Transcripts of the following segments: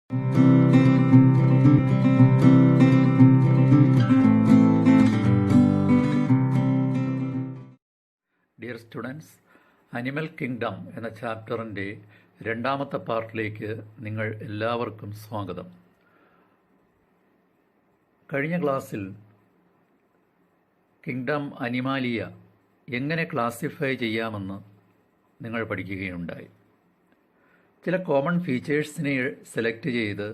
Dear students, animal kingdom എന്ന ചാപ്റ്ററിൻ്റെ രണ്ടാമത്തെ പാർട്ടിലേക്ക് നിങ്ങൾ എല്ലാവർക്കും സ്വാഗതം. കഴിഞ്ഞ ക്ലാസ്സിൽ കിങ്ഡം അനിമാലിയ എങ്ങനെ ക്ലാസിഫൈ ചെയ്യാമെന്ന് നിങ്ങൾ പഠിക്കുകയുണ്ടായി. ചില കോമൺ ഫീച്ചേഴ്സിനെ സെലക്ട് ചെയ്ത്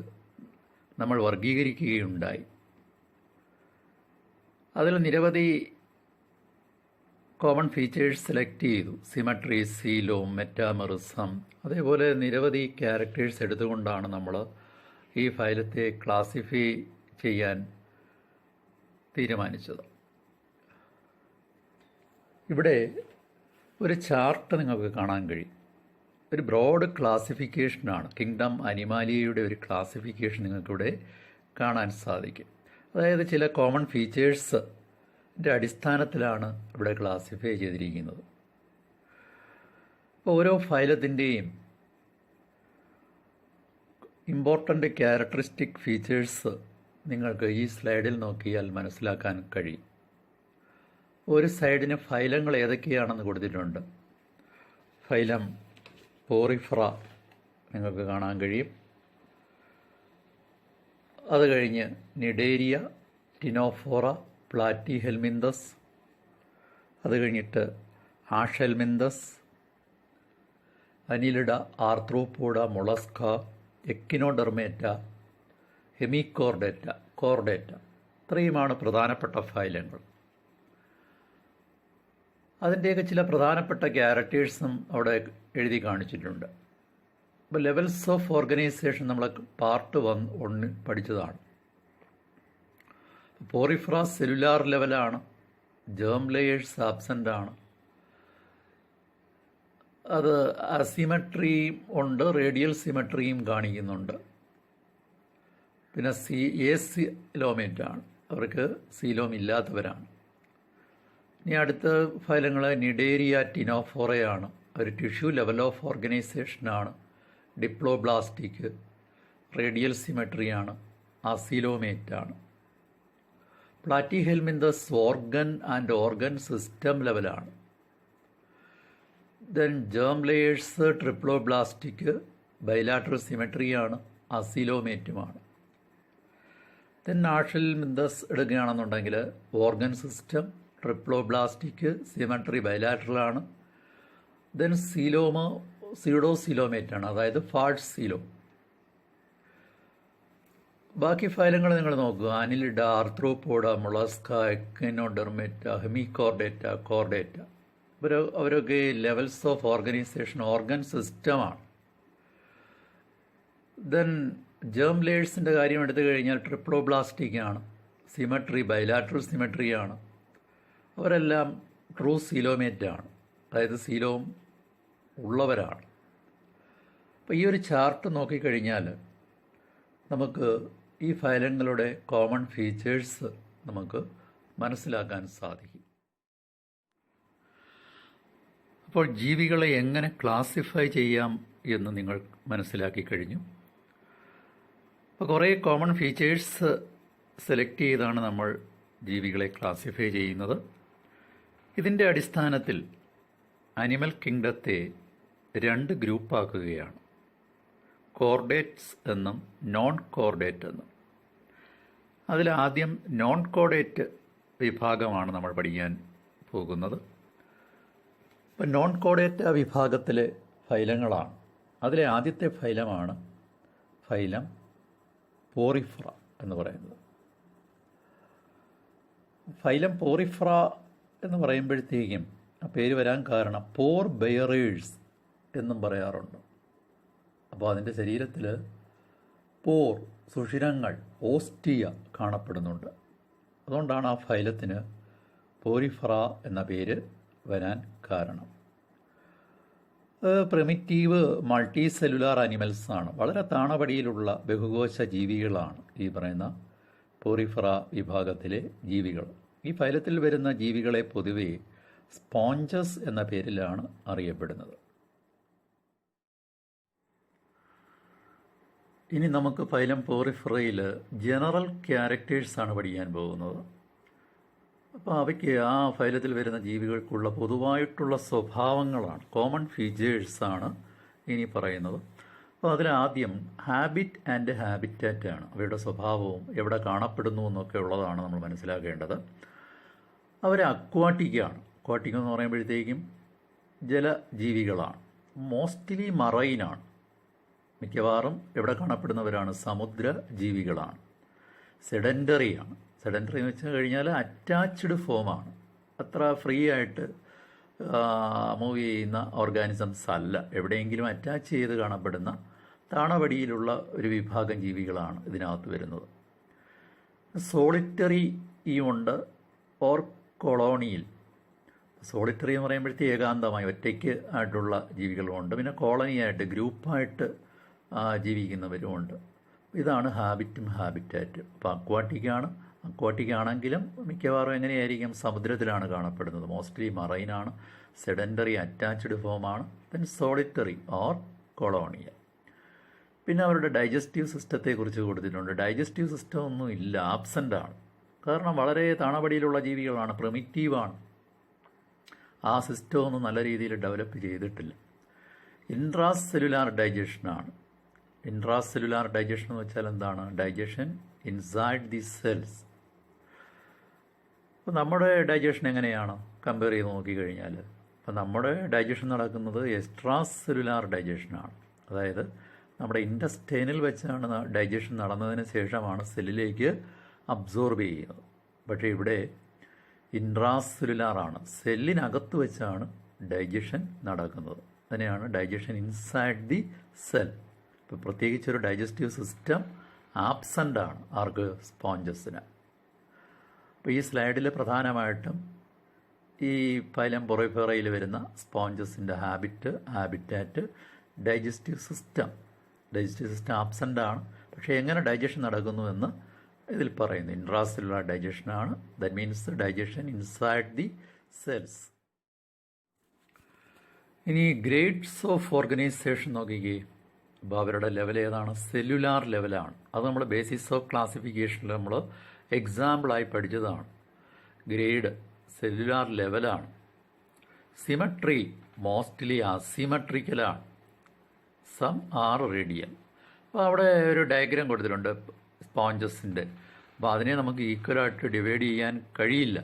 നമ്മൾ വർഗീകരിക്കുകയുണ്ടായി. അതിൽ നിരവധി കോമൺ ഫീച്ചേഴ്സ് സെലക്ട് ചെയ്തു. സിമട്രി, സീലോം, മെറ്റാമറിസം, അതേപോലെ നിരവധി ക്യാരക്ടേഴ്സ് എടുത്തുകൊണ്ടാണ് നമ്മൾ ഈ ഫൈലത്തെ ക്ലാസിഫൈ ചെയ്യാൻ തീരുമാനിച്ചത്. ഇവിടെ ഒരു ചാർട്ട് നിങ്ങൾക്ക് കാണാൻ കഴിയും. ഒരു ബ്രോഡ് ക്ലാസിഫിക്കേഷനാണ് കിങ്ഡം അനിമാലിയയുടെ ഒരു ക്ലാസിഫിക്കേഷൻ നിങ്ങൾക്കിവിടെ കാണാൻ സാധിക്കും. അതായത് ചില കോമൺ ഫീച്ചേഴ്സിൻ്റെ അടിസ്ഥാനത്തിലാണ് ഇവിടെ ക്ലാസിഫൈ ചെയ്തിരിക്കുന്നത്. ഓരോ ഫൈലത്തിൻ്റെയും ഇമ്പോർട്ടൻ്റ് ക്യാരക്ടറിസ്റ്റിക് ഫീച്ചേഴ്സ് നിങ്ങൾക്ക് ഈ സ്ലൈഡിൽ നോക്കിയാൽ മനസ്സിലാക്കാൻ കഴിയും. ഒരു സൈഡിന് ഫൈലങ്ങൾ ഏതൊക്കെയാണെന്ന് കൊടുത്തിട്ടുണ്ട്. ഫൈലം പോറിഫറ നിങ്ങൾക്ക് കാണാൻ കഴിയും. അത് കഴിഞ്ഞ് നിഡേരിയ, ടിനോഫോറ, പ്ലാറ്റിഹെൽമിന്തസ്, അത് കഴിഞ്ഞിട്ട് ആഷെൽമിന്തസ്, അനിലിഡ, Arthropoda, Mollusca, Echinodermata, Hemichordata, Chordata. ഇത്രയുമാണ് പ്രധാനപ്പെട്ട ഫൈലങ്ങൾ. അതിൻ്റെയൊക്കെ ചില പ്രധാനപ്പെട്ട ക്യാരക്ടേഴ്സും അവിടെ എഴുതി കാണിച്ചിട്ടുണ്ട്. ഇപ്പോൾ ലെവൽസ് ഓഫ് ഓർഗനൈസേഷൻ നമ്മൾ പാർട്ട് 1 പഠിച്ചതാണ്. പോറിഫറ സെല്ലുലാർ ലെവലാണ്. ജേം ലെയേഴ്സ് ആബ്സെൻ്റ് ആണ്. അത് അസിമെട്രിയും ഉണ്ട്, റേഡിയൽ സിമെട്രിയും കാണിക്കുന്നുണ്ട്. പിന്നെ സീലോമേറ്റാണ്, അവർക്ക് സീലോം ഇല്ലാത്തവരാണ്. ഇനി അടുത്ത ഫൈലങ്ങൾ നിഡേരിയ, ടിനോഫോറയാണ്. ഒരു ടിഷ്യൂ ലെവൽ ഓഫ് ഓർഗനൈസേഷനാണ്. ഡിപ്ലോബ്ലാസ്റ്റിക്, റേഡിയൽ സിമെട്രിയാണ്, അസീലോമേറ്റാണ്. Platyhelminthes organ and organ system ലെവലാണ്. Then germ layers triploblastic, bilateral സിമെട്രിയാണ്, അസീലോമേറ്റുമാണ്. ദെൻ ആഷെൽമിന്തസ് എടുക്കുകയാണെന്നുണ്ടെങ്കിൽ ഓർഗൻ സിസ്റ്റം, ട്രിപ്ലോബ്ലാസ്റ്റിക്, സിമെട്രി ബൈലാറ്ററലാണ്. ദെൻ സീലോമ് സ്യൂഡോസീലോമേറ്റാണ്, അതായത് ഫാൾസ് സീലോം. ബാക്കി ഫൈലങ്ങൾ നിങ്ങൾ നോക്കുക. Annelida, Arthropoda, Mollusca, Echinodermata, Hemichordata, Chordata. അവരൊക്കെ ലെവൽസ് ഓഫ് ഓർഗനൈസേഷൻ, ഓർഗൻ സിസ്റ്റമാണ്. ദെൻ ജേം ലെയേഴ്സിൻ്റെ കാര്യം എടുത്തു കഴിഞ്ഞാൽ ട്രിപ്ലോബ്ലാസ്റ്റിക് ആണ്, സിമെട്രി ബൈലാറ്ററൽ സിമെട്രിയാണ്. അവരെല്ലാം ട്രൂ സീലോമേറ്റാണ്, അതായത് സീലോം ഉള്ളവരാണ്. അപ്പോൾ ഈ ഒരു ചാർട്ട് നോക്കിക്കഴിഞ്ഞാൽ നമുക്ക് ഈ ഫൈലങ്ങളുടെ കോമൺ ഫീച്ചേഴ്സ് നമുക്ക് മനസ്സിലാക്കാൻ സാധിക്കും. അപ്പോൾ ജീവികളെ എങ്ങനെ ക്ലാസിഫൈ ചെയ്യാം എന്ന് നിങ്ങൾ മനസ്സിലാക്കി കഴിഞ്ഞു. അപ്പോൾ കുറേ കോമൺ ഫീച്ചേഴ്സ് സെലക്ട് ചെയ്താണ് നമ്മൾ ജീവികളെ ക്ലാസിഫൈ ചെയ്യുന്നത്. ഇതിൻ്റെ അടിസ്ഥാനത്തിൽ അനിമൽ കിങ്ഡത്തെ 2 ഗ്രൂപ്പാക്കുകയാണ്. കോർഡേറ്റ്സ് എന്നും നോൺ കോർഡേറ്റ് എന്നും. അതിലാദ്യം നോൺ കോർഡേറ്റ് വിഭാഗമാണ് നമ്മൾ പഠിക്കാൻ പോകുന്നത്. ഇപ്പം നോൺ കോർഡേറ്റ് വിഭാഗത്തിലെ ഫൈലങ്ങളാണ്. അതിലെ ആദ്യത്തെ ഫൈലമാണ് ഫൈലം പോറിഫറ എന്ന് പറയുന്നത്. ഫൈലം പോറിഫറ എന്ന് പറയുമ്പോഴത്തേക്കും ആ പേര് വരാൻ കാരണം പോർ ബെയറേഴ്സ് എന്നും പറയാറുണ്ട്. അപ്പോൾ അതിൻ്റെ ശരീരത്തിൽ പോർ, സുഷിരങ്ങൾ, ഓസ്റ്റിയ കാണപ്പെടുന്നുണ്ട്. അതുകൊണ്ടാണ് ആ ഫൈലത്തിന് പോറിഫറ എന്ന പേര് വരാൻ കാരണം. പ്രിമിറ്റീവ് മൾട്ടി സെല്ലുലാർ അനിമൽസാണ്. വളരെ താണപടിയിലുള്ള ബഹുകോശ ജീവികളാണ് ഈ പറയുന്ന പോറിഫറ വിഭാഗത്തിലെ ജീവികൾ. ഈ ഫൈലത്തിൽ വരുന്ന ജീവികളെ പൊതുവെ സ്പോഞ്ചസ് എന്ന പേരിലാണ് അറിയപ്പെടുന്നത്. ഇനി നമുക്ക് ഫൈലം പോറിഫറയിൽ ജനറൽ ക്യാരക്ടേഴ്സാണ് പഠിക്കാൻ പോകുന്നത്. അപ്പോൾ അവയ്ക്ക് ആ ഫൈലത്തിൽ വരുന്ന ജീവികൾക്കുള്ള പൊതുവായിട്ടുള്ള സ്വഭാവങ്ങളാണ്, കോമൺ ഫീച്ചേഴ്സാണ് ഇനി പറയുന്നത്. അപ്പോൾ അതിലാദ്യം ഹാബിറ്റ് ആൻഡ് ഹാബിറ്റാറ്റ് ആണ്. അവയുടെ സ്വഭാവവും എവിടെ കാണപ്പെടുന്നു എന്നൊക്കെ ഉള്ളതാണ് നമ്മൾ മനസ്സിലാക്കേണ്ടത്. അവർ അക്വാട്ടിക്കാണ്. അക്വാട്ടിക് എന്ന് പറയുമ്പോഴത്തേക്കും ജലജീവികളാണ്. മോസ്റ്റ്ലി മറൈനാണ്. മിക്കവാറും എവിടെ കാണപ്പെടുന്നവരാണ്? സമുദ്ര ജീവികളാണ്. സെഡൻറ്ററിയാണ്. സെഡൻറ്ററി എന്ന് വെച്ച് കഴിഞ്ഞാൽ അറ്റാച്ച്ഡ് ഫോമാണ്. അത്ര ഫ്രീ ആയിട്ട് മൂവ് ചെയ്യുന്ന ഓർഗാനിസംസ് അല്ല. എവിടെയെങ്കിലും അറ്റാച്ച് ചെയ്ത് കാണപ്പെടുന്ന താണവടിയിലുള്ള ഒരു വിഭാഗം ജീവികളാണ് ഇതിനകത്ത് വരുന്നത്. സോളിറ്ററി ഉണ്ട്, ഓർ കൊളോണിയൽ. സോളിറ്ററി എന്ന് പറയുമ്പോഴത്തേ ഏകാന്തമായി ഒറ്റയ്ക്ക് ആയിട്ടുള്ള ജീവികളുമുണ്ട്. പിന്നെ കോളനിയായിട്ട് ഗ്രൂപ്പായിട്ട് ജീവിക്കുന്നവരുമുണ്ട്. ഇതാണ് ഹാബിറ്റും ഹാബിറ്റാറ്റും. അപ്പോൾ അക്വാട്ടിക് ആണെങ്കിലും മിക്കവാറും എങ്ങനെയായിരിക്കും? സമുദ്രത്തിലാണ് കാണപ്പെടുന്നത്. മോസ്റ്റ്ലി മറൈനാണ്. സെഡൻറ്ററി അറ്റാച്ച്ഡ് ഫോമാണ്. Then solitary or colonial. പിന്നെ അവരുടെ ഡൈജസ്റ്റീവ് സിസ്റ്റത്തെക്കുറിച്ച് കൊടുത്തിട്ടുണ്ട്. ഡൈജസ്റ്റീവ് സിസ്റ്റം ഒന്നും ഇല്ല, ആബ്സെൻ്റ് ആണ്. കാരണം വളരെ താണപടിയിലുള്ള ജീവികളാണ്, പ്രിമിറ്റീവാണ്. ആ സിസ്റ്റം ഒന്നും നല്ല രീതിയിൽ ഡെവലപ്പ് ചെയ്തിട്ടില്ല. ഇൻട്രാ സെല്ലുലാർ ഡൈജഷനാണ്. ഇൻട്രാ സെല്ലുലാർ ഡൈജഷൻ എന്ന് വെച്ചാൽ എന്താണ്? Digestion inside the cells. അപ്പോൾ നമ്മുടെ ഡൈജഷൻ എങ്ങനെയാണ് കമ്പയർ ചെയ്ത് നോക്കിക്കഴിഞ്ഞാൽ, അപ്പോൾ നമ്മുടെ ഡൈജഷൻ നടക്കുന്നത് എക്സ്ട്രാ സെല്ലുലാർ ഡൈജഷനാണ്. അതായത് നമ്മുടെ ഇൻറ്റസ്റ്റൈനിൽ വെച്ചാണ് ഡൈജഷൻ നടന്നതിന് ശേഷമാണ് സെല്ലിലേക്ക് അബ്സോർബ് ചെയ്യുന്നത്. പക്ഷേ ഇവിടെ ഇൻട്രാ സെല്ലുലാറാണ്. സെല്ലിനകത്ത് വെച്ചാണ് ഡൈജഷൻ നടക്കുന്നത്. അതിനെയാണ് ഡൈജഷൻ ഇൻസൈഡ് ദി സെൽ. ഇപ്പോൾ പ്രത്യേകിച്ചൊരു ഡൈജസ്റ്റീവ് സിസ്റ്റം ആബ്സെൻ്റ് ആണ് ആർക്ക്? സ്പോഞ്ചസിന്. അപ്പോൾ ഈ സ്ലൈഡിൽ പ്രധാനമായിട്ടും ഈ ഫൈലം പോറിഫറയിൽ വരുന്ന സ്പോഞ്ചസിൻ്റെ ഹാബിറ്റാറ്റ്, ഡൈജസ്റ്റീവ് സിസ്റ്റം ആബ്സെൻ്റ് ആണ്. പക്ഷേ എങ്ങനെ ഡൈജഷൻ നടക്കുന്നുവെന്ന് ഇതിൽ പറയുന്നു. ഇൻട്രാസെല്ലുലാർ ഡൈജഷനാണ്. That means digestion inside the cells. ഇനി ഗ്രേഡ്സ് ഓഫ് ഓർഗനൈസേഷൻ നോക്കിക്കേ. അപ്പോൾ അവരുടെ ലെവൽ ഏതാണ്? സെല്ലുലാർ ലെവലാണ്. അത് നമ്മൾ ബേസിസ് ഓഫ് ക്ലാസിഫിക്കേഷനിൽ നമ്മൾ എക്സാമ്പിളായി പഠിച്ചതാണ്. ഗ്രേഡ് സെല്ലുലാർ ലെവലാണ്. സിമട്രി മോസ്റ്റ്ലി അസിമട്രിക്കലാണ്. Some are radial. അപ്പോൾ അവിടെ ഒരു ഡയഗ്രാം കൊടുത്തിട്ടുണ്ട് സ്പോഞ്ചസിൻ്റെ. അപ്പോൾ അതിനെ നമുക്ക് ഈക്വലായിട്ട് ഡിവൈഡ് ചെയ്യാൻ കഴിയില്ല.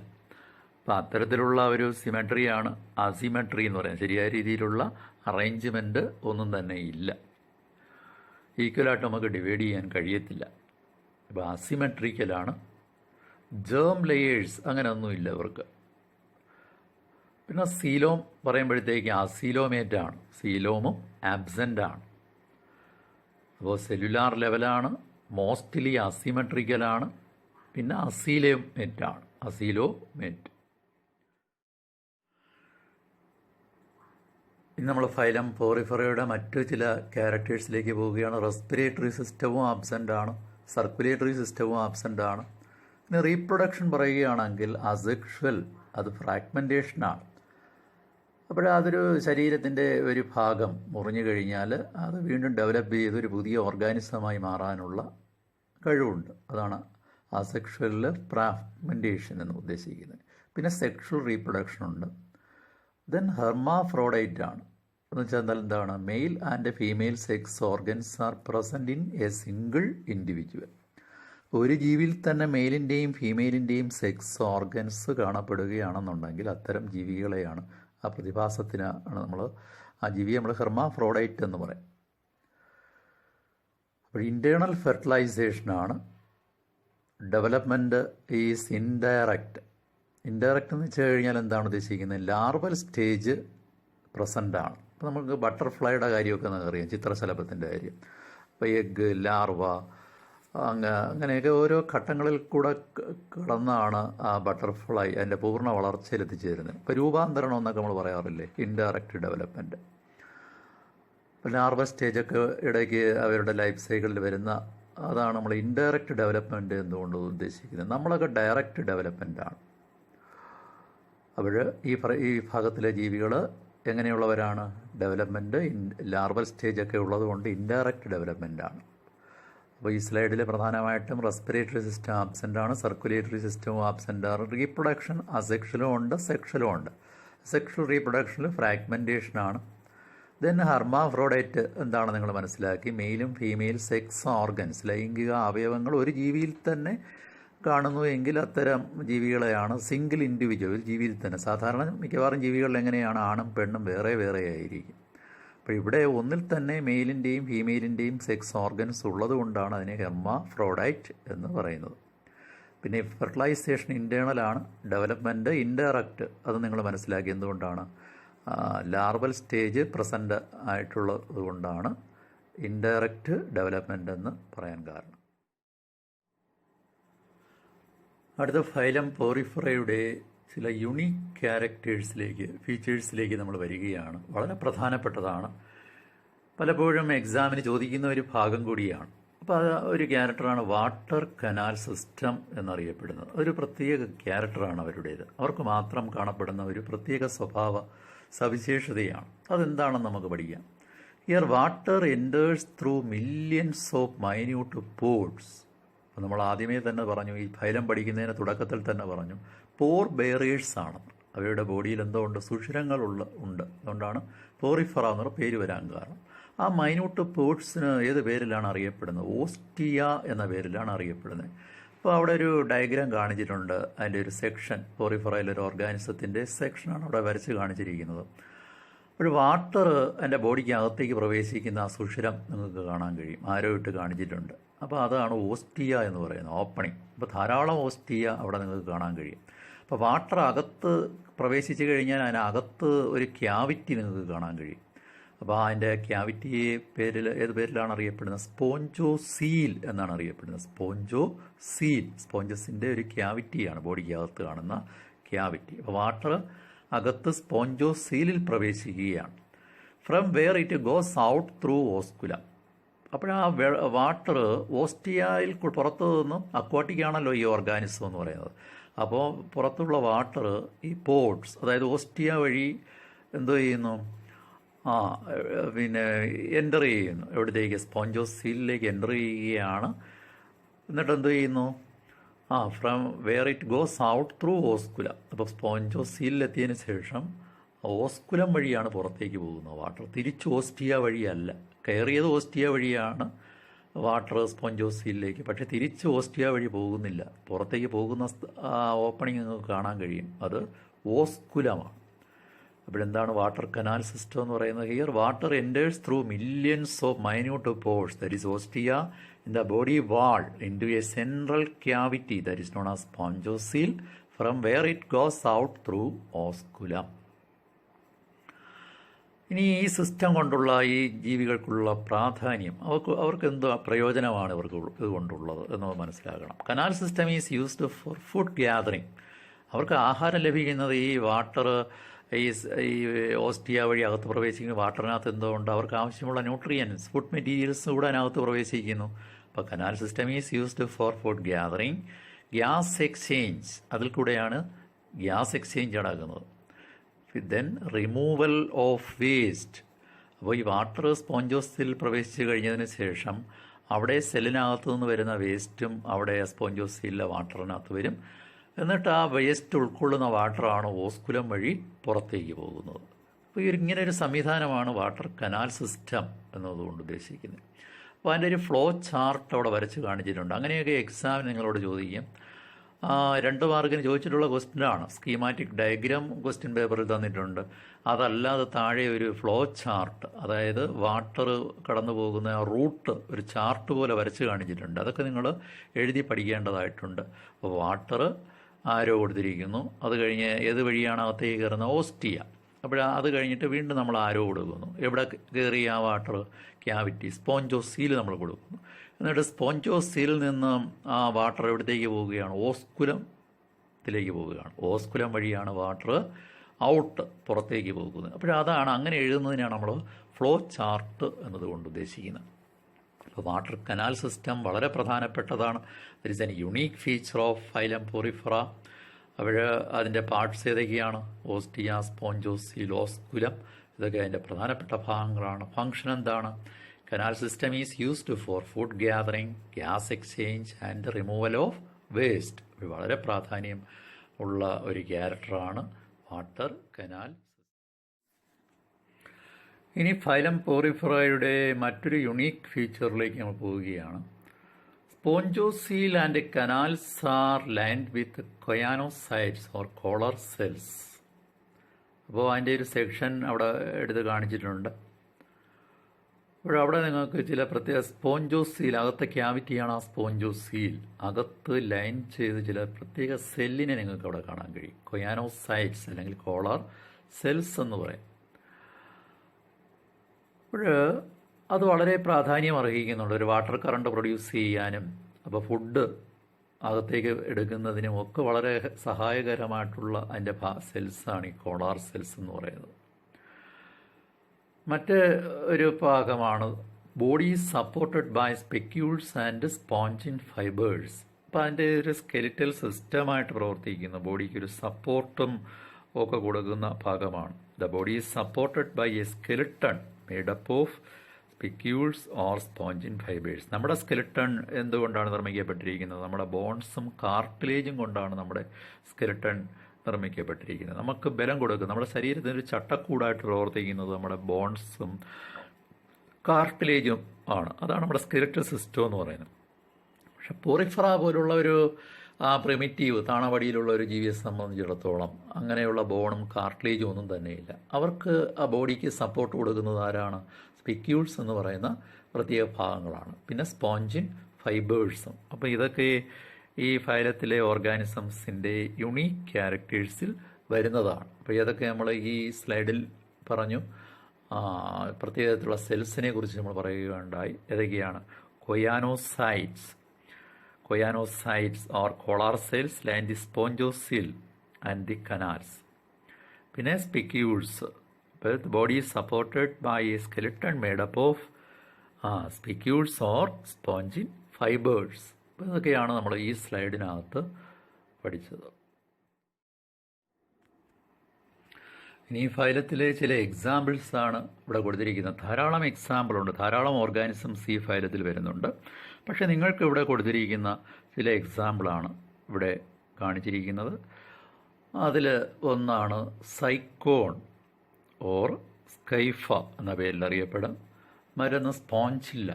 അപ്പോൾ അത്തരത്തിലുള്ള ഒരു സിമട്രിയാണ് അസിമട്രി എന്ന് പറയുന്നത്. ശരിയായ രീതിയിലുള്ള അറേഞ്ച്മെൻറ്റ് ഒന്നും തന്നെ ഇല്ല. ഈക്വലായിട്ട് നമുക്ക് ഡിവൈഡ് ചെയ്യാൻ കഴിയത്തില്ല. ഇപ്പോൾ അസിമെട്രിക്കലാണ്. ജേം ലെയേഴ്സ് അങ്ങനെയൊന്നുമില്ല ഇവർക്ക്. പിന്നെ സീലോം പറയുമ്പോഴത്തേക്ക് അസീലോമേറ്റാണ്. സീലോമും ആബ്സെൻ്റാണ്. അപ്പോൾ സെല്ലുലാർ ലെവലാണ്, മോസ്റ്റ്ലി അസിമെട്രിക്കലാണ്, പിന്നെ അസീലോമേറ്റാണ്. അസീലോമേറ്റ്. ഇനി നമ്മൾ ഫൈലം പോറിഫറയുടെ മറ്റു ചില ക്യാരക്ടേഴ്സിലേക്ക് പോവുകയാണ്. റെസ്പിറേറ്ററി സിസ്റ്റവും ആബ്സെൻ്റ് ആണ്, സർക്കുലേറ്ററി സിസ്റ്റവും ആബ്സെൻ്റ് ആണ്. പിന്നെ റീപ്രൊഡക്ഷൻ പറയുകയാണെങ്കിൽ അസെക്ഷൽ, അത് ഫ്രാഗ്മെൻറ്റേഷനാണ്. അതൊരു ശരീരത്തിൻ്റെ ഒരു ഭാഗം മുറിഞ്ഞു കഴിഞ്ഞാൽ അത് വീണ്ടും ഡെവലപ്പ് ചെയ്ത് ഒരു പുതിയ ഓർഗാനിസമായി മാറാനുള്ള കഴിവുണ്ട്. അതാണ് അസെക്ഷൽ ഫ്രാഗ്മെൻറ്റേഷൻ എന്ന് ഉദ്ദേശിക്കുന്നത്. പിന്നെ സെക്ഷൽ റീപ്രൊഡക്ഷൻ ഉണ്ട്. ദെൻ ഹെർമാഫ്രോഡൈറ്റ് ആണ്. എന്ന് വെച്ചാൽ എന്താണ്? Male and female sex organs are present in A single individual. ഒരു ജീവിയിൽ തന്നെ മെയിലിൻ്റെയും ഫീമെയിലിൻ്റെയും സെക്സ് ഓർഗൻസ് കാണപ്പെടുകയാണെന്നുണ്ടെങ്കിൽ അത്തരം ജീവികളെയാണ്, ആ പ്രതിഭാസത്തിനാണ് ആ ജീവിയെ നമ്മൾ ഹെർമാഫ്രോഡൈറ്റ് എന്ന് പറയും. അപ്പോൾ ഇൻറ്റേർണൽ ഫെർട്ടിലൈസേഷനാണ്. Development is indirect. ഇൻഡയറക്റ്റ് എന്ന് വെച്ച് കഴിഞ്ഞാൽ എന്താണ് ഉദ്ദേശിക്കുന്നത്? ലാർവൽ സ്റ്റേജ് പ്രസൻ്റാണ്. അപ്പോൾ നമുക്ക് ബട്ടർഫ്ലൈയുടെ കാര്യമൊക്കെ നമുക്കറിയാം, ചിത്രശലഭത്തിൻ്റെ കാര്യം. അപ്പോൾ എഗ്ഗ്, ലാർവ, അങ്ങനെയൊക്കെ ഓരോ ഘട്ടങ്ങളിൽ കൂടെ കടന്നാണ് ആ ബട്ടർഫ്ലൈ അതിൻ്റെ പൂർണ്ണ വളർച്ചയിലെത്തിച്ചേരുന്നത്. ഇപ്പോൾ രൂപാന്തരണം എന്നൊക്കെ നമ്മൾ പറയാറില്ലേ, ഇൻഡയറക്റ്റ് ഡെവലപ്മെൻറ്റ്. ഇപ്പോൾ ലാർവ സ്റ്റേജൊക്കെ ഇടയ്ക്ക് അവരുടെ ലൈഫ് സൈക്കിളിൽ വരുന്ന, അതാണ് നമ്മൾ ഇൻഡയറക്റ്റ് ഡെവലപ്മെൻറ്റ് എന്തുകൊണ്ട് ഉദ്ദേശിക്കുന്നത്. നമ്മളൊക്കെ ഡയറക്റ്റ് ഡെവലപ്മെൻറ്റാണ്. അപ്പോൾ ഈ ഭാഗത്തിലെ ജീവികൾ എങ്ങനെയുള്ളവരാണ്? ഡെവലപ്മെൻറ്റ് ലാർവൽ സ്റ്റേജൊക്കെ ഉള്ളതുകൊണ്ട് ഇൻഡയറക്റ്റ് ഡെവലപ്മെൻറ്റാണ്. അപ്പോൾ ഈ സ്ലൈഡിൽ പ്രധാനമായിട്ടും റെസ്പിറേറ്ററി സിസ്റ്റം ആബ്സെൻ്റ് ആണ്, സർക്കുലേറ്ററി സിസ്റ്റവും ആബ്സെൻ്റ് ആണ്, റീപ്രൊഡക്ഷൻ അസെക്ഷലും ഉണ്ട്, സെക്ഷലും ഉണ്ട്. സെക്ഷൽ റീപ്രൊഡക്ഷനിൽ ഫ്രാഗ്മെൻറ്റേഷനാണ്. ദെൻ ഹെർമാഫ്രോഡൈറ്റ് എന്താണ് നിങ്ങൾ മനസ്സിലാക്കി. മെയിലും ഫീമെയിൽ സെക്സ് ഓർഗൻസ്, ലൈംഗിക അവയവങ്ങൾ ഒരു ജീവിയിൽ തന്നെ കാണുന്നു എങ്കിൽ അത്തരം ജീവികളെയാണ് സിംഗിൾ ഇൻഡിവിജ്വൽ, ഒരു ജീവിയിൽ തന്നെ. സാധാരണ മിക്കവാറും ജീവികളിൽ എങ്ങനെയാണ് ആണും പെണ്ണും വേറെ വേറെ ആയിരിക്കും. അപ്പോൾ ഇവിടെ ഒന്നിൽ തന്നെ മെയിലിൻ്റെയും ഫീമെയിലിൻ്റെയും സെക്സ് ഓർഗൻസ് ഉള്ളത് കൊണ്ടാണ് അതിനെ ഹെർമാഫ്രോഡൈറ്റ് എന്ന് പറയുന്നത്. പിന്നെ ഫെർട്ടിലൈസേഷൻ ഇൻറ്റേർണലാണ്, ഡെവലപ്മെൻറ്റ് ഇൻഡയറക്റ്റ്. അത് നിങ്ങൾ മനസ്സിലാക്കി. എന്തുകൊണ്ടാണ്? ലാർവൽ സ്റ്റേജ് പ്രസൻ്റ് ആയിട്ടുള്ളത് കൊണ്ടാണ് ഇൻഡയറക്റ്റ് ഡെവലപ്മെൻ്റ് എന്ന് പറയാൻ കാരണം. അടുത്ത ഫൈലം പോറിഫറയുടെ ചില യുണീക്ക് ക്യാരക്ടേഴ്സിലേക്ക്, ഫീച്ചേഴ്സിലേക്ക് നമ്മൾ വരികയാണ്. വളരെ പ്രധാനപ്പെട്ടതാണ്, പലപ്പോഴും എക്സാമിന് ചോദിക്കുന്ന ഒരു ഭാഗം കൂടിയാണ്. അപ്പോൾ അത് ഒരു ക്യാരക്ടറാണ് വാട്ടർ കനാൽ സിസ്റ്റം എന്നറിയപ്പെടുന്നത്. അതൊരു പ്രത്യേക ക്യാരക്ടറാണ് അവരുടേത്. അവർക്ക് മാത്രം കാണപ്പെടുന്ന ഒരു പ്രത്യേക സ്വഭാവ സവിശേഷതയാണ്. അതെന്താണെന്ന് നമുക്ക് പഠിക്കാം. Here water enters through millions of minute pores. അപ്പോൾ നമ്മൾ ആദ്യമേ തന്നെ പറഞ്ഞു, ഈ ഫൈലം പഠിക്കുന്നതിന് തുടക്കത്തിൽ തന്നെ പറഞ്ഞു, പോർ ബെയറേഴ്സ് ആണ്. അവയുടെ ബോഡിയിൽ എന്തോ ഉണ്ട്, സുഷിരങ്ങളുണ്ട്. അതുകൊണ്ടാണ് പോറിഫറ എന്നുള്ള പേര് വരാൻ കാരണം. ആ മൈന്യൂട്ട് പോർട്സിന് ഏത് പേരിലാണ് അറിയപ്പെടുന്നത്? ഓസ്റ്റിയ എന്ന പേരിലാണ് അറിയപ്പെടുന്നത്. അപ്പോൾ അവിടെ ഒരു ഡയഗ്രാം കാണിച്ചിട്ടുണ്ട്. അതിൻ്റെ ഒരു സെക്ഷൻ, പോറിഫറയിലൊരു ഓർഗാനിസത്തിൻ്റെ സെക്ഷനാണ് അവിടെ വരച്ച് കാണിച്ചിരിക്കുന്നത്. ഒരു വാട്ടർ എൻ്റെ ബോഡിക്ക് അകത്തേക്ക് പ്രവേശിക്കുന്ന ആ സുഷിരം നിങ്ങൾക്ക് കാണാൻ കഴിയും, ആരോ ഇട്ട് കാണിച്ചിട്ടുണ്ട്. അപ്പോൾ അതാണ് ഓസ്റ്റിയ എന്ന് പറയുന്നത്, ഓപ്പണിങ്. അപ്പോൾ ധാരാളം ഓസ്റ്റിയ അവിടെ നിങ്ങൾക്ക് കാണാൻ കഴിയും. അപ്പോൾ വാട്ടർ അകത്ത് പ്രവേശിച്ച് കഴിഞ്ഞാൽ അതിനകത്ത് ഒരു ക്യാവിറ്റി നിങ്ങൾക്ക് കാണാൻ കഴിയും. അപ്പോൾ അതിൻ്റെ ക്യാവിറ്റിയെ ഏത് പേരിലാണ് അറിയപ്പെടുന്നത്? സ്പോഞ്ചോസീൽ എന്നാണ് അറിയപ്പെടുന്നത്. സ്പോഞ്ചോസീൽ, സ്പോഞ്ചസിൻ്റെ ഒരു ക്യാവിറ്റിയാണ് ബോഡിക്ക് അകത്ത് കാണുന്ന ക്യാവിറ്റി. അപ്പോൾ വാട്ടർ അകത്ത് സ്പോഞ്ചോസീലിൽ പ്രവേശിക്കുകയാണ്. From where it goes out through osculum. അപ്പോൾ ആ വാട്ടർ ഓസ്റ്റിയയിൽ പുറത്തു നിന്നും, അക്വാട്ടിക് ആണല്ലോ ഈ ഓർഗാനിസം എന്ന് പറയുന്നത്. അപ്പോൾ പുറത്തുള്ള വാട്ടർ ഈ പോർട്സ്, അതായത് ഓസ്റ്റിയ വഴി എന്തോ ചെയ്യുന്നു, പിന്നെ എൻ്റർ ചെയ്യുന്നു. എവിടത്തേക്ക്? സ്പോഞ്ചോസീലിലേക്ക് എൻ്റർ ചെയ്യുകയാണ്. എന്നിട്ട് എന്ത് ചെയ്യുന്നു? From where it goes out through osculum. അപ്പോൾ സ്പോഞ്ചോസീലിലെത്തിയതിന് ശേഷം ഓസ്കുലം വഴിയാണ് പുറത്തേക്ക് പോകുന്നത് വാട്ടർ, തിരിച്ച് ഓസ്റ്റിയ വഴിയല്ല. കയറിയത് ഓസ്റ്റിയ വഴിയാണ് വാട്ടർ സ്പോഞ്ചോസീലിലേക്ക്, പക്ഷേ തിരിച്ച് ഓസ്റ്റിയ വഴി പോകുന്നില്ല. പുറത്തേക്ക് പോകുന്ന ഓപ്പണിങ് നിങ്ങൾക്ക് കാണാൻ കഴിയും, അത് ഓസ്കുലമാണ്. അപ്പോഴെന്താണ് വാട്ടർ കനാൽ സിസ്റ്റം എന്ന് പറയുന്നത്? Here water enters through millions of minute pores, that is ostia, in the body wall into a central cavity that is known as spongiocele, from where it goes out through osculum. ഇനി ഈ system കൊണ്ടുള്ള ഈ ജീവികൾക്കുള്ള പ്രാധാന്യം, അവർക്ക് എന്ത് പ്രയോജനമാണ് ഇതുകൊണ്ടുള്ളത് എന്ന് മനസ്സിലാക്കണം. Canal system is used for food gathering. അവർക്ക് ആഹാരം ലഭിക്കുന്നത് ഈ വാട്ടർ, ഈ ഓസ്റ്റിയ വഴി അകത്ത് പ്രവേശിക്കുന്ന വാട്ടറിനകത്ത് എന്തുകൊണ്ട് അവർക്ക് ആവശ്യമുള്ള ന്യൂട്രിയൻസ്, ഫുഡ് മെറ്റീരിയൽസ് കൂടെ അതിനകത്ത് പ്രവേശിക്കുന്നു. അപ്പോൾ canal system is used for food gathering, gas exchange, അതിൽ കൂടെയാണ് ഗ്യാസ് എക്സ്ചേഞ്ച് നടക്കുന്നത്. Then removal of waste. അപ്പോൾ ഈ വാട്ടർ സ്പോഞ്ചോസിൽ പ്രവേശിച്ച് കഴിഞ്ഞതിന് ശേഷം അവിടെ സെല്ലിനകത്ത് നിന്ന് വരുന്ന വേസ്റ്റും അവിടെ സ്പോഞ്ചോസിലെ വാട്ടറിനകത്ത് വരും. എന്നിട്ട് ആ വേസ്റ്റ് ഉൾക്കൊള്ളുന്ന വാട്ടറാണ് ഓസ്കുലം വഴി പുറത്തേക്ക് പോകുന്നത്. അപ്പോൾ ഇങ്ങനെ ഒരു സംവിധാനമാണ് വാട്ടർ കനാൽ സിസ്റ്റം എന്നതുകൊണ്ട് ഉദ്ദേശിക്കുന്നത്. അപ്പോൾ അതിൻ്റെ ഒരു ഫ്ലോ ചാർട്ട് അവിടെ വരച്ച് കാണിച്ചിട്ടുണ്ട്. അങ്ങനെയൊക്കെ എക്സാമിന് നിങ്ങളോട് ചോദിക്കും. 2 മാർക്കിന് ചോദിച്ചിട്ടുള്ള ക്വസ്റ്റ്യനാണ്. സ്കീമാറ്റിക് ഡയഗ്രാം ക്വസ്റ്റ്യൻ പേപ്പറിൽ തന്നിട്ടുണ്ട്. അതല്ലാതെ താഴെ ഒരു ഫ്ലോ ചാർട്ട്, അതായത് വാട്ടർ കടന്നു പോകുന്ന റൂട്ട് ഒരു ചാർട്ട് പോലെ വരച്ച് കാണിച്ചിട്ടുണ്ട്. അതൊക്കെ നിങ്ങൾ എഴുതി പഠിക്കേണ്ടതായിട്ടുണ്ട്. അപ്പോൾ വാട്ടർ ആരോ കൊടുത്തിരിക്കുന്നു, അത് കഴിഞ്ഞ് ഏത് വഴിയാണ് അകത്തേക്ക് കയറുന്നത്? ഓസ്റ്റിയ. അപ്പോൾ അത് കഴിഞ്ഞിട്ട് വീണ്ടും നമ്മൾ ആരോ കൊടുക്കുന്നു. എവിടെ കയറി ആ വാട്ടർ? ക്യാവിറ്റി, സ്പോഞ്ചോസീൽ നമ്മൾ കൊടുക്കുന്നു. എന്നിട്ട് സ്പോഞ്ചോസീലിൽ നിന്ന് ആ വാട്ടർ എവിടത്തേക്ക് പോവുകയാണ്? ഓസ്കുലത്തിലേക്ക് പോവുകയാണ്. ഓസ്കുലം വഴിയാണ് വാട്ടർ ഔട്ട്, പുറത്തേക്ക് പോകുന്നത്. അതാണ് അങ്ങനെ എഴുതുന്നതിനാണ് നമ്മൾ ഫ്ലോ ചാർട്ട് എന്നതുകൊണ്ട് ഉദ്ദേശിക്കുന്നത്. അപ്പോൾ വാട്ടർ കനാൽ സിസ്റ്റം വളരെ പ്രധാനപ്പെട്ടതാണ്. That is an unique feature of phylum Porifera. അതിൻ്റെ പാർട്സ് ഏതൊക്കെയാണ്? Ostia, spongocoel, osculum. ഇതൊക്കെ അതിൻ്റെ പ്രധാനപ്പെട്ട ഭാഗങ്ങളാണ്. ഫങ്ഷൻ എന്താണ്? Canal system is used for food gathering, gas exchange and removal of waste. വളരെ പ്രാധാന്യം ഉള്ള ഒരു ക്യാരക്ടറാണ് വാട്ടർ കനാൽ. ഇനി ഫൈലം പോറിഫെറയുടെ മറ്റൊരു യുണീക്ക് ഫീച്ചറിലേക്ക് നമ്മൾ പോവുകയാണ്. Spongocoel and canals are lined with choanocytes or collar cells. അപ്പോൾ അതിൻ്റെ ഒരു സെക്ഷൻ അവിടെ എടുത്ത് കാണിച്ചിട്ടുണ്ട്. അവിടെ നിങ്ങൾക്ക് ചില പ്രത്യേക സ്പോഞ്ചോസീൽ, അകത്തെ ക്യാവിറ്റിയാണ് ആ സ്പോഞ്ചോസീൽ, അകത്ത് ലൈൻ ചെയ്ത് ചില പ്രത്യേക സെല്ലിനെ നിങ്ങൾക്ക് അവിടെ കാണാൻ കഴിയും. കൊയാനോസൈറ്റ്സ് അല്ലെങ്കിൽ കോളർ സെൽസ് എന്ന് പറയും. അപ്പോൾ അത് വളരെ പ്രാധാന്യം അർഹിക്കുന്നുണ്ട് ഒരു വാട്ടർ കറണ്ട് പ്രൊഡ്യൂസ് ചെയ്യാനും അപ്പോൾ ഫുഡ് അകത്തേക്ക് എടുക്കുന്നതിനും ഒക്കെ വളരെ സഹായകരമായിട്ടുള്ള അതിൻ്റെ സെൽസാണ് ഈ കോളാർ സെൽസ് എന്ന് പറയുന്നത്. മറ്റ് ഒരു ഭാഗമാണ് body supported by spicules and spongin fibres. അപ്പോൾ അതിൻ്റെ ഒരു സ്കെലിറ്റൽ സിസ്റ്റമായിട്ട് പ്രവർത്തിക്കുന്ന, ബോഡിക്ക് ഒരു സപ്പോർട്ടും ഒക്കെ കൊടുക്കുന്ന ഭാഗമാണ്. The body is supported by a skeleton made up of spicules or spongin fibres. നമ്മുടെ സ്കെലിട്ടൺ എന്തുകൊണ്ടാണ് നിർമ്മിക്കപ്പെട്ടിരിക്കുന്നത്? നമ്മുടെ ബോൺസും കാർട്ടിലേജും കൊണ്ടാണ് നമ്മുടെ സ്കെലിട്ടൺ നിർമ്മിക്കപ്പെട്ടിരിക്കുന്നത്. നമുക്ക് ബലം കൊടുക്കും, നമ്മുടെ ശരീരത്തിന് ഒരു ചട്ടക്കൂടായിട്ട് പ്രവർത്തിക്കുന്നത് നമ്മുടെ ബോൺസും കാർട്ടിലേജും ആണ്. അതാണ് നമ്മുടെ സ്കെലിറ്റൽ സിസ്റ്റം എന്ന് പറയുന്നത്. പക്ഷെ പോറിഫെറ പോലുള്ള ഒരു പ്രിമിറ്റീവ് താണവടിയിലുള്ള ഒരു ജീവിയെ സംബന്ധിച്ചിടത്തോളം അങ്ങനെയുള്ള ബോണും കാർട്ടിലേജും ഒന്നും തന്നെയില്ല. അവർക്ക് ആ ബോഡിക്ക് സപ്പോർട്ട് കൊടുക്കുന്നത് ആരാണ്? സ്പെക്യൂൾസ് എന്ന് പറയുന്ന പ്രത്യേക ഭാഗങ്ങളാണ്. പിന്നെ സ്പോഞ്ചിൻ ഫൈബേഴ്സും. അപ്പോൾ ഇതൊക്കെ ഈ ഫൈലത്തിലെ ഓർഗാനിസംസിൻ്റെ യുണീക്ക് ക്യാരക്ടേഴ്സിൽ വരുന്നതാണ്. അപ്പോൾ ഇതൊക്കെ നമ്മൾ ഈ സ്ലൈഡിൽ പറഞ്ഞു. പ്രത്യേകത്തിലുള്ള സെൽസിനെ കുറിച്ച് നമ്മൾ പറയുകയുണ്ടായി. ഏതൊക്കെയാണ്? Choanocytes or collar cells line the spongocoel and the canals. പിന്നെ spicules. The body is supported by a skeleton made up of spicules or spongin fibers. അപ്പോൾ ഇതൊക്കെയാണ് നമ്മൾ ഈ സ്ലൈഡിനകത്ത് പഠിച്ചത്. ഇനി ഈ ഫൈലത്തിലെ ചില എക്സാമ്പിൾസാണ് ഇവിടെ കൊടുത്തിരിക്കുന്നത്. ധാരാളം എക്സാമ്പിളുണ്ട്, ധാരാളം ഓർഗാനിസംസ് ഈ ഫൈലത്തിൽ വരുന്നുണ്ട്. പക്ഷേ നിങ്ങൾക്ക് ഇവിടെ കൊടുത്തിരിക്കുന്ന ചില എക്സാമ്പിളാണ് ഇവിടെ കാണിച്ചിരിക്കുന്നത്. അതിൽ ഒന്നാണ് സൈക്കോൺ ഓർ സ്കൈഫ എന്ന പേരിൽ അറിയപ്പെടാം. മറ്റൊന്ന് സ്പോഞ്ചില്ല,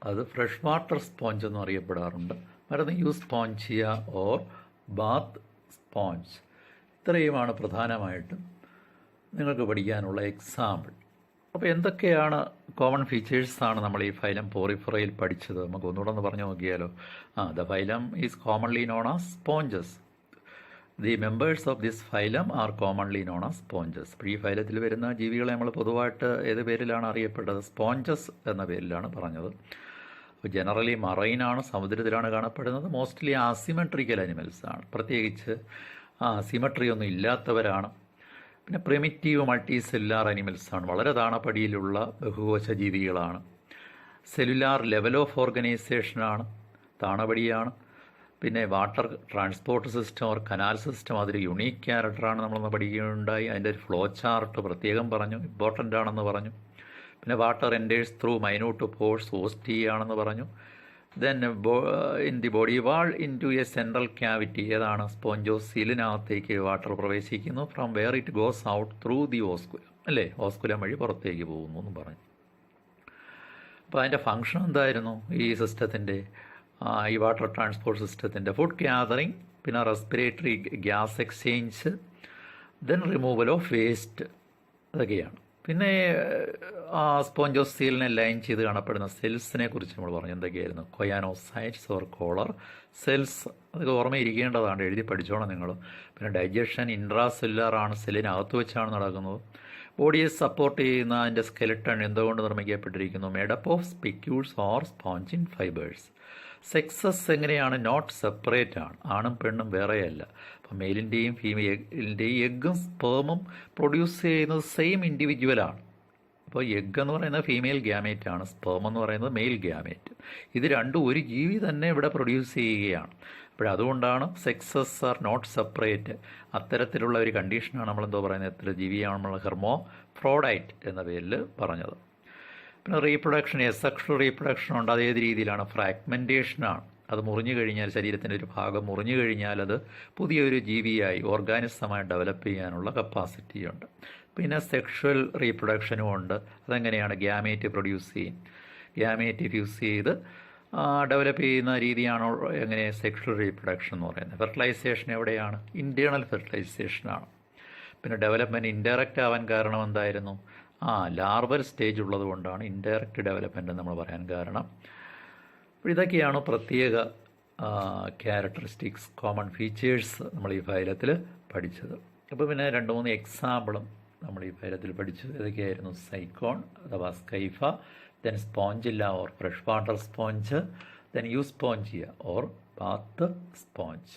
അത് ഫ്രഷ് വാട്ടർ സ്പോഞ്ച് എന്നും അറിയപ്പെടാറുണ്ട്. മറ്റൊന്ന് യൂസ്പോഞ്ചിയ ഓർ ബാത്ത് സ്പോഞ്ച്. ഇത്രയുമാണ് പ്രധാനമായിട്ടും നിങ്ങൾക്ക് പഠിക്കാനുള്ള എക്സാമ്പിൾ. അപ്പോൾ എന്തൊക്കെയാണ് കോമൺ ഫീച്ചേഴ്സാണ് നമ്മൾ ഈ ഫൈലം പോറിഫെറയിൽ പഠിച്ചത്? നമുക്ക് ഒന്നുകൂടെ ഒന്ന് പറഞ്ഞു നോക്കിയാലോ. The phylum is commonly known as sponges. The members of this phylum R commonly known as sponges. അപ്പോൾ ഈ ഫൈലത്തിൽ വരുന്ന ജീവികളെ നമ്മൾ പൊതുവായിട്ട് ഏത് പേരിലാണ് അറിയപ്പെട്ടത്? സ്പോഞ്ചസ് എന്ന പേരിലാണ് പറഞ്ഞത്. അപ്പോൾ ജനറലി മറൈനാണ്, സമുദ്രത്തിലാണ് കാണപ്പെടുന്നത്. മോസ്റ്റ്ലി അസിമെട്രിക്കൽ അനിമൽസ് ആണ്, പ്രത്യേകിച്ച് സിമെട്രി ഒന്നും ഇല്ലാത്തവരാണ്. പിന്നെ പ്രിമിറ്റീവ് മൾട്ടി സെല്ലുലാർ അനിമൽസാണ്, വളരെ താണപടിയിലുള്ള ബഹുകോശ ജീവികളാണ്. സെല്ലുലാർ ലെവൽ ഓഫ് ഓർഗനൈസേഷനാണ്, താണപടിയാണ്. പിന്നെ water transport system or canal system, അതൊരു യുണീക്ക് ക്യാരക്ടറാണ്, നമ്മളൊന്ന് പഠിക്കുകയുണ്ടായി. അതിൻ്റെ ഒരു ഫ്ലോ ചാർട്ട് പ്രത്യേകം പറഞ്ഞു, ഇമ്പോർട്ടൻ്റ് ആണെന്ന് പറഞ്ഞു. പിന്നെ water enters through minute pores, ostia ആണെന്ന് പറഞ്ഞു. Then in the body wall in to a central cavity, ഏതാണ്? സ്പോഞ്ചോസീലിനകത്തേക്ക് വാട്ടർ പ്രവേശിക്കുന്നു. From where it goes out through the osculum, അല്ലേ? ഓസ്കുലം വഴി പുറത്തേക്ക് പോകുന്നു എന്നും പറഞ്ഞു. അപ്പോൾ അതിൻ്റെ ഫങ്ഷൻ എന്തായിരുന്നു ഈ സിസ്റ്റത്തിൻ്റെ, ഈ വാട്ടർ ട്രാൻസ്പോർട്ട് സിസ്റ്റത്തിൻ്റെ? ഫുഡ് ഗ്യാതറിങ്, പിന്നെ respiratory gas exchange, then removal of waste, അതൊക്കെയാണ്. പിന്നെ സ്പോഞ്ചോസീലിനെ ലൈൻ ചെയ്ത് കാണപ്പെടുന്ന സെൽസിനെ കുറിച്ച് നമ്മൾ പറഞ്ഞു. എന്തൊക്കെയായിരുന്നു? കൊയാനോസൈറ്റ്സ് ഓർ കോളർ സെൽസ്, അതൊക്കെ ഓർമ്മയിരിക്കേണ്ടതാണ്, എഴുതി പഠിച്ചോണം നിങ്ങൾ. പിന്നെ ഡൈജഷൻ ഇൻട്രാ സെല്ലുലാറാണ്, സെല്ലിനകത്ത് വെച്ചാണ് നടക്കുന്നത്. ബോഡിയെ സപ്പോർട്ട് ചെയ്യുന്ന അതിൻ്റെ സ്കെലിട്ടൺ എന്തുകൊണ്ട് നിർമ്മിക്കപ്പെട്ടിരിക്കുന്നു? Made up of spicules or spongin fibres. Sexes എങ്ങനെയാണ്? നോട്ട് സെപ്പറേറ്റ് ആണ്, ആണും പെണ്ണും വേറെയല്ല. അപ്പം മെയിലിൻ്റെയും ഫീമെയിലിൻ്റെയും എഗ്ഗും സ്പേമും പ്രൊഡ്യൂസ് ചെയ്യുന്നത് സെയിം ഇൻഡിവിജ്വലാണ്. അപ്പോൾ എഗ്ഗ് എന്ന് പറയുന്നത് ഫീമെയിൽ ഗ്യാമേറ്റ് ആണ്, സ്പേം എന്ന് പറയുന്നത് മെയിൽ ഗ്യാമേറ്റ്. ഇത് രണ്ടും ഒരു ജീവി തന്നെ ഇവിടെ പ്രൊഡ്യൂസ് ചെയ്യുകയാണ്. അപ്പോഴതുകൊണ്ടാണ് സെക്സസ് ആർ നോട്ട് സെപ്പറേറ്റ്. അത്തരത്തിലുള്ള ഒരു കണ്ടീഷനാണ് നമ്മളെന്തോ പറയുന്നത്, എത്ര ജീവിയാണ് നമ്മൾ ഹെർമോഫ്രോഡൈറ്റ് എന്ന പേരിൽ പറഞ്ഞത്. പിന്നെ റീപ്രൊഡക്ഷൻ, സെക്ഷൽ റീപ്രൊഡക്ഷൻ ഉണ്ട്. അത് ഏത് രീതിയിലാണ്? ഫ്രാഗ്മെൻറ്റേഷനാണ്. അത് മുറിഞ്ഞു കഴിഞ്ഞാൽ, ശരീരത്തിൻ്റെ ഒരു ഭാഗം മുറിഞ്ഞു കഴിഞ്ഞാൽ അത് പുതിയൊരു ജീവിയായി ഓർഗാനിസമായി ഡെവലപ്പ് ചെയ്യാനുള്ള കപ്പാസിറ്റിയുണ്ട്. പിന്നെ സെക്ഷൽ റീപ്രൊഡക്ഷനും ഉണ്ട്. അതെങ്ങനെയാണ്? ഗ്യാമേറ്റ് പ്രൊഡ്യൂസ് ചെയ്യും. ഗ്യാമേറ്റ് ഫ്യൂസ് ചെയ്ത് ഡെവലപ്പ് ചെയ്യുന്ന രീതിയാണോ എങ്ങനെ സെക്ഷൽ റീപ്രൊഡക്ഷൻ എന്ന് പറയുന്നത്. ഫെർട്ടിലൈസേഷൻ എവിടെയാണ്? ഇൻറ്റേർണൽ ഫെർട്ടിലൈസേഷനാണ്. പിന്നെ ഡെവലപ്മെൻറ്റ് ഇൻഡയറക്റ്റ് ആവാൻ കാരണം എന്തായിരുന്നു? ലാർവൽ സ്റ്റേജ് ഉള്ളത് കൊണ്ടാണ് ഇൻഡയറക്റ്റ് ഡെവലപ്മെൻറ്റ് നമ്മൾ പറയാൻ കാരണം. അപ്പോൾ ഇതൊക്കെയാണ് പ്രത്യേക ക്യാരക്ടറിസ്റ്റിക്സ്, കോമൺ ഫീച്ചേഴ്സ് നമ്മൾ ഈ ഫൈലത്തിൽ പഠിച്ചത്. അപ്പോൾ പിന്നെ 2-3 എക്സാമ്പിളും നമ്മൾ ഈ ഫൈലത്തിൽ പഠിച്ചു. ഇതൊക്കെയായിരുന്നു സൈക്കോൺ അഥവാ Scypha, then Spongilla or fresh water sponge, then Euspongia or bath sponge.